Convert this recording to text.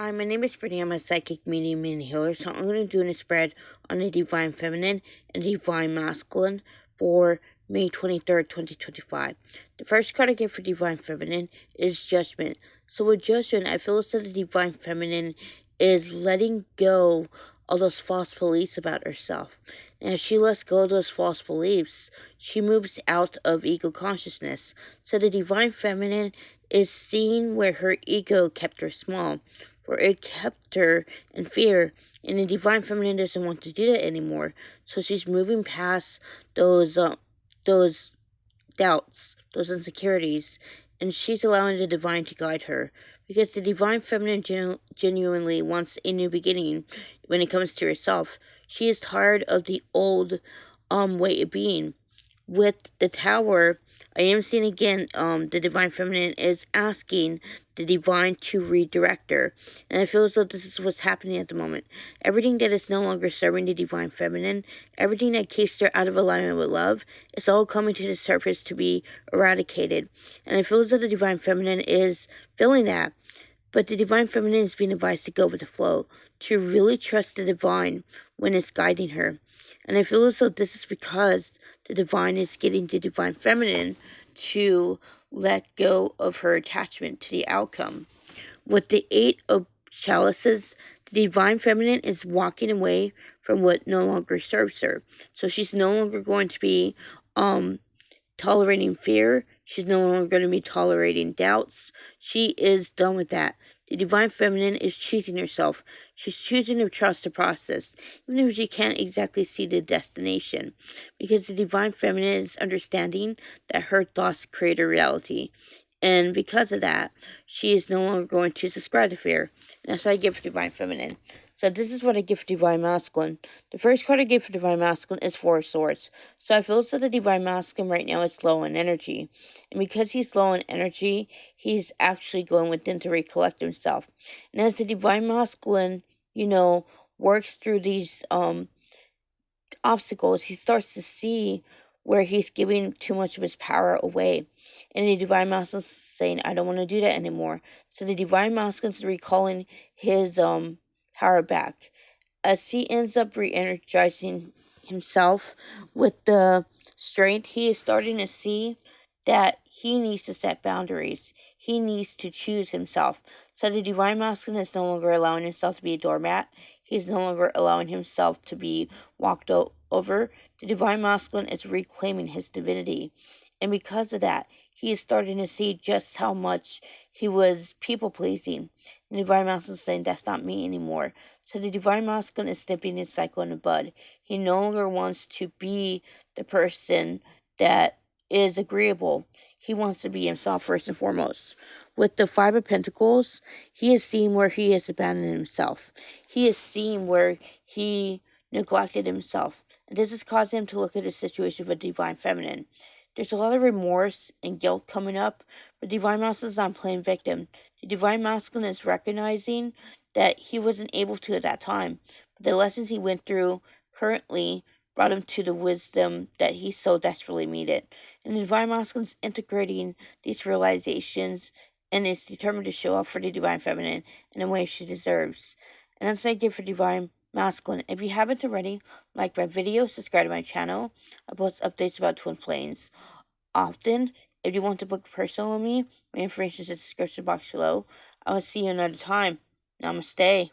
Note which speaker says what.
Speaker 1: Hi, my name is Brittany. I'm a psychic medium and healer. So I'm going to do a spread on the divine feminine and divine masculine for May 23rd, 2025. The first card I get for divine feminine is judgment. So with judgment, I feel as though the divine feminine is letting go of those false beliefs about herself. And as she lets go of those false beliefs, she moves out of ego consciousness. So the divine feminine is seeing where her ego kept her small, where it kept her in fear, and the divine feminine doesn't want to do that anymore. So she's moving past those doubts, those insecurities, and she's allowing the divine to guide her, because the divine feminine genuinely wants a new beginning when it comes to herself. She is tired of the old way of being. With the Tower, I am seeing again, the divine feminine is asking the divine to redirect her, and I feel as though this is what's happening at the moment. Everything that is no longer serving the divine feminine, everything that keeps her out of alignment with love, is all coming to the surface to be eradicated. And I feel as though the divine feminine is feeling that, but the divine feminine is being advised to go with the flow, to really trust the divine when it's guiding her. And I feel as though this is because the divine is getting the divine feminine to let go of her attachment to the outcome. With the Eight of Chalices, the divine feminine is walking away from what no longer serves her. So she's no longer going to be tolerating fear. She's no longer going to be tolerating doubts. She is done with that. The divine feminine is choosing herself. She's choosing to trust the process, even if she can't exactly see the destination, because the divine feminine is understanding that her thoughts create a reality. And because of that, she is no longer going to subscribe to fear. And that's what I give for divine feminine. So this is what I give for divine masculine. The first card I give for divine masculine is Four of Swords. So I feel as though the divine masculine right now is low in energy. And because he's low in energy, he's actually going within to recollect himself. And as the divine masculine, works through these obstacles, he starts to see where he's giving too much of his power away. And the divine masculine is saying, I don't want to do that anymore. So the divine masculine is recalling his power back, as he ends up re-energizing himself with the strength. He is starting to see that he needs to set boundaries. He needs to choose himself. So the divine masculine is no longer allowing himself to be a doormat. He's no longer allowing himself to be walked over. The divine masculine is reclaiming his divinity. And because of that, he is starting to see just how much he was people-pleasing. The divine masculine is saying, that's not me anymore. So the divine masculine is nipping his cycle in the bud. He no longer wants to be the person that is agreeable. He wants to be himself first and foremost. With the Five of Pentacles, he is seeing where he has abandoned himself. He is seeing where he neglected himself. And this has caused him to look at his situation with divine feminine. There's a lot of remorse and guilt coming up, but divine masculine is not playing victim. The divine masculine is recognizing that he wasn't able to at that time, but the lessons he went through currently brought him to the wisdom that he so desperately needed. And the divine masculine is integrating these realizations and is determined to show up for the divine feminine in a way she deserves. And that's what I give for divine masculine. If you haven't already, like my video, subscribe to my channel. I post updates about twin flames often. If you want to book personal with me, my information is in the description box below. I will see you another time. Namaste.